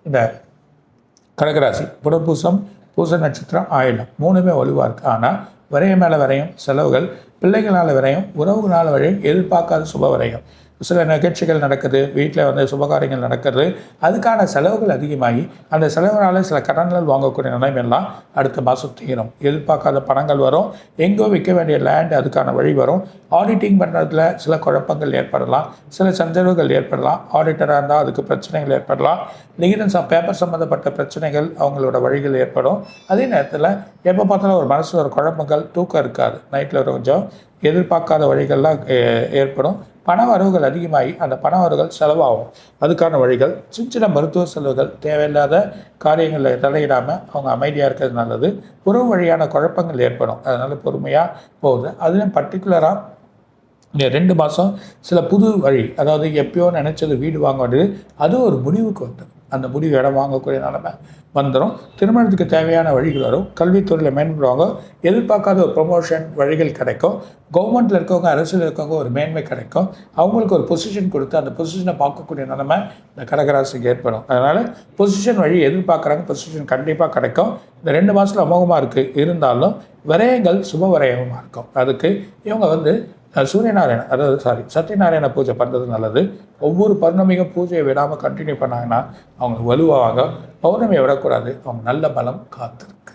இந்த கடகராசி புனர்பூசம் பூச நட்சத்திரம் ஆயிடும் 3மே வலுவாக இருக்குது. ஆனால் விரயம் மேலே விரயம், செலவுகள், பிள்ளைகளால் விரயம், உறவுகளால் விரயம், எதிர்பார்க்காத சுப விரயம். சில நிகழ்ச்சிகள் நடக்குது, வீட்டில் சுபகாரியங்கள் நடக்கிறது, அதுக்கான செலவுகள் அதிகமாகி அந்த செலவுனால சில கடன்கள் வாங்கக்கூடிய நிலைமையெல்லாம் அடுத்த மாதம் தீரும். எதிர்பார்க்காத பணங்கள் வரும், எங்கோ விற்க வேண்டிய லேண்ட் அதுக்கான வழி வரும். ஆடிட்டிங் பண்ணுறதுல சில குழப்பங்கள் ஏற்படலாம், சில சந்தர்வுகள் ஏற்படலாம். ஆடிட்டராக இருந்தால் அதுக்கு பிரச்சனைகள் ஏற்படலாம். லிகிதன் பேப்பர் சம்மந்தப்பட்ட பிரச்சனைகள் அவங்களோட வழிகள் ஏற்படும். அதே நேரத்தில் எப்போ பார்த்தாலும் ஒரு மனசில் ஒரு குழப்பங்கள், தூக்கம் இருக்காது, நைட்டில் கொஞ்சம் எதிர்பார்க்காத வழிகள்லாம் ஏற்படும். பண வரவுகள் அதிகமாகி அந்த பண வரவுகள் செலவாகும். அதுக்கான வழிகள் சின்ன மருத்துவ செலவுகள், தேவையில்லாத காரியங்களில் தலையிடாமல் அவங்க அமைதியாக இருக்கிறது நல்லது. உறவு வழியான குழப்பங்கள் ஏற்படும், அதனால் பொறுமையாக போகுது. அதுலேயும் பர்டிகுலராக இந்த 2 மாதம் சில புது வழி, அதாவது எப்பயோ நினச்சது வீடு வாங்க வேண்டியது அது ஒரு முடிவுக்கு வந்துடும். அந்த முடிவு இடம் வாங்கக்கூடிய நிலைமை வந்துடும். திருமணத்துக்கு தேவையான வழிகள் வரும். கல்வித்துறையில் மேம்படுவாங்க. எதிர்பார்க்காத ஒரு ப்ரொமோஷன் வழிகள் கிடைக்கும். கவர்மெண்ட்டில் இருக்கவங்க, அரசியல் இருக்கவங்க ஒரு மேன்மை கிடைக்கும். அவங்களுக்கு ஒரு பொசிஷன் கொடுத்து அந்த பொசிஷனை பார்க்கக்கூடிய நிலைமை இந்த கடகராசிக்கு ஏற்படும். அதனால் பொசிஷன் வழி எதிர்பார்க்குறாங்க, பொசிஷன் கண்டிப்பாக கிடைக்கும். இந்த 2 மாதத்தில் அமோகமாக இருக்குது. இருந்தாலும் விரயங்கள் சுப விரயமாக இருக்கும். அதுக்கு இவங்க சத்யநாராயண பூஜை பண்ணுறது நல்லது. ஒவ்வொரு பௌர்ணமிக்கும் பூஜையை விடாமல் கண்டினியூ பண்ணாங்கன்னா அவங்க வலுவாக, பௌர்ணமியை விடக்கூடாது, அவங்க நல்ல பலம் காத்திருக்கு.